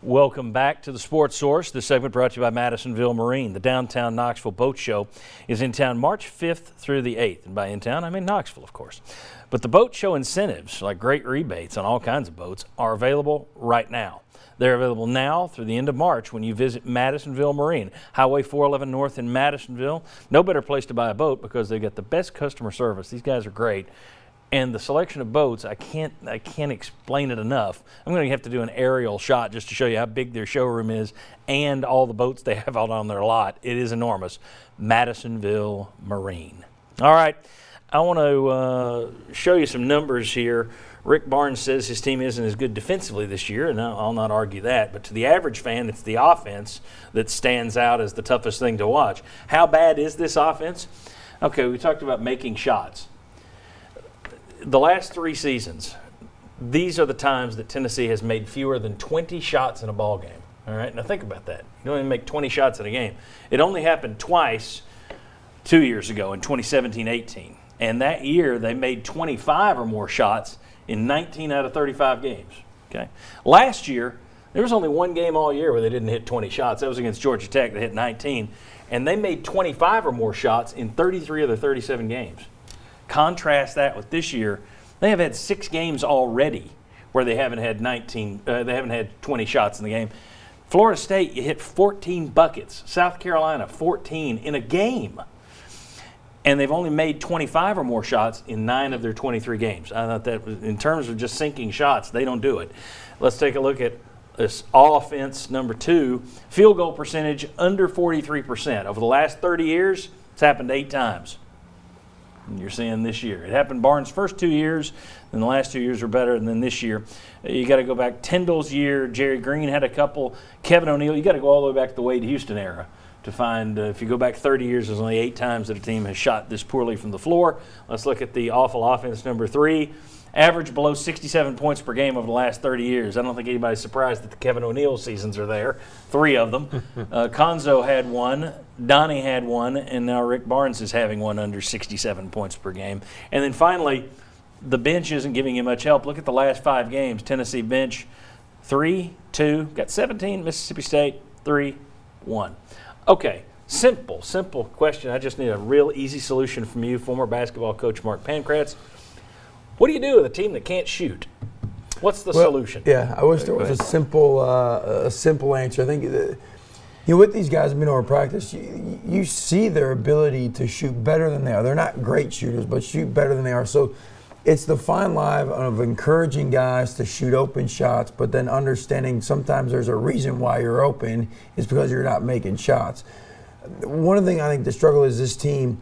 Welcome back to the Sports Source. This segment brought to you by Madisonville Marine. The Downtown Knoxville Boat Show is in town March 5th through the 8th. And by in town, I mean Knoxville, of course. But the boat show incentives, like great rebates on all kinds of boats, are available right now. They're available now through the end of March when you visit Madisonville Marine, Highway 411 North in Madisonville. No better place to buy a boat because they get the best customer service. These guys are great. And the selection of boats, I can't explain it enough. I'm going to have to do an aerial shot just to show you how big their showroom is and all the boats they have out on their lot. It is enormous. Madisonville Marine. All right, I want to show you some numbers here. Rick Barnes says his team isn't as good defensively this year, and I'll not argue that. But to the average fan, it's the offense that stands out as the toughest thing to watch. How bad is this offense? Okay, we talked about making shots. The last 3 seasons, these are the times that Tennessee has made fewer than 20 shots in a ball game. All right, now think about that. You don't even make 20 shots in a game. It only happened twice 2 years ago in 2017-18. And that year, they made 25 or more shots in 19 out of 35 games. Okay. Last year, there was only one game all year where they didn't hit 20 shots. That was against Georgia Tech. They hit 19. And they made 25 or more shots in 33 of their 37 games. Contrast that with this year. They have had 6 games already where they haven't had 20 shots in the game. Florida State, you hit 14 buckets. South Carolina, 14 in a game. And they've only made 25 or more shots in 9 of their 23 games. I thought that was, in terms of just sinking shots, they don't do it. Let's take a look at this offense, number 2. Field goal percentage under 43%. Over the last 30 years, it's happened 8 times. And you're seeing this year. It happened Barnes' first 2 years, then the last 2 years were better, and then this year. You got to go back Tyndall's year. Jerry Green had a couple. Kevin O'Neal. You got to go all the way back to the Wade Houston era to find, if you go back 30 years, there's only 8 times that a team has shot this poorly from the floor. Let's look at the awful offense, number 3. Average below 67 points per game over the last 30 years. I don't think anybody's surprised that the Kevin O'Neal seasons are there, 3 of them. Konzo had 1, Donnie had 1, and now Rick Barnes is having one under 67 points per game. And then finally, the bench isn't giving you much help. Look at the last 5 games. Tennessee bench, 3, 2, got 17. Mississippi State, 3, 1. Okay, simple question. I just need a real easy solution from you, former basketball coach Mark Pankratz. What do you do with a team that can't shoot? What's the solution? Yeah, I wish there was a simple answer. I think with these guys, over practice, you see their ability to shoot better than they are. They're not great shooters, but shoot better than they are. So it's the fine line of encouraging guys to shoot open shots, but then understanding sometimes there's a reason why you're open is because you're not making shots. One thing I think the struggle is this team,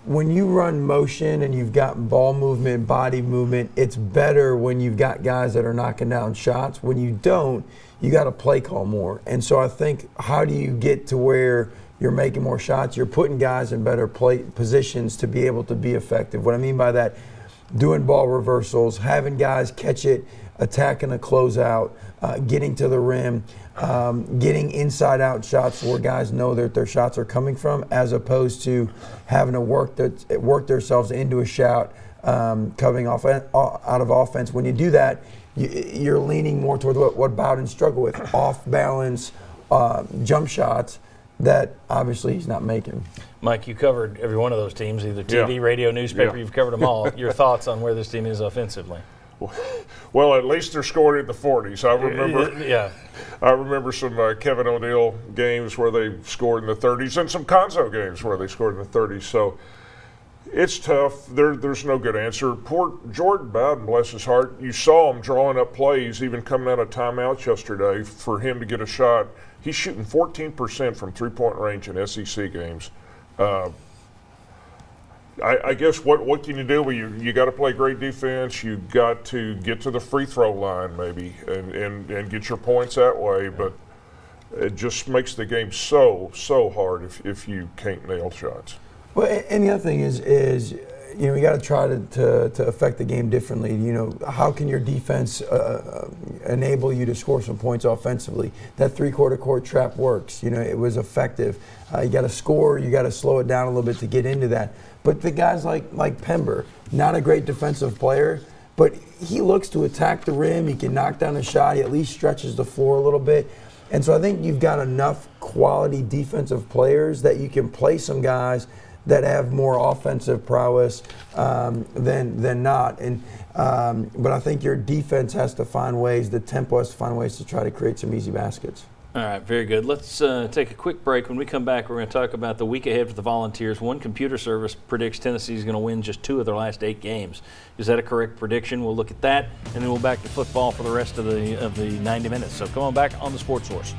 when you run motion and you've got ball movement, body movement, it's better when you've got guys that are knocking down shots. When you don't, you got to play call more. And so I think, how do you get to where you're making more shots? You're putting guys in better positions to be able to be effective. What I mean by that, doing ball reversals, having guys catch it, attacking a closeout, getting to the rim, getting inside-out shots where guys know that their shots are coming from, as opposed to having to work themselves into a shot coming out of offense. When you do that, you're leaning more toward what Bowden struggled with, off-balance jump shots that obviously he's not making. Mike, you covered every one of those teams, either TV, radio, newspaper. You've covered them all. Your thoughts on where this team is offensively? Well, at least they're scoring at the 40s. I remember some Kevin O'Neal games where they scored in the 30s and some Konzo games where they scored in the 30s. So it's tough. There's no good answer. Poor Jordan Bowden, bless his heart. You saw him drawing up plays, even coming out of timeouts yesterday, for him to get a shot. He's shooting 14% from three-point range in SEC games. I guess what can you do? Well, you got to play great defense. You got to get to the free throw line maybe and get your points that way. But it just makes the game so hard if you can't nail shots. Well, and the other thing is you got to try to affect the game differently. How can your defense enable you to score some points offensively? That three-quarter court trap works. It was effective. You got to score. You got to slow it down a little bit to get into that. But the guys like Pember, not a great defensive player, but he looks to attack the rim. He can knock down a shot. He at least stretches the floor a little bit. And so I think you've got enough quality defensive players that you can play some guys that have more offensive prowess than not. And but I think your defense has to find ways, the tempo has to find ways to try to create some easy baskets. All right, very good. Let's take a quick break. When we come back, we're going to talk about the week ahead for the Volunteers. One computer service predicts Tennessee is going to win just 2 of their last 8 games. Is that a correct prediction? We'll look at that, and then we'll back to football for the rest of the 90 minutes. So come on back on the Sports Source.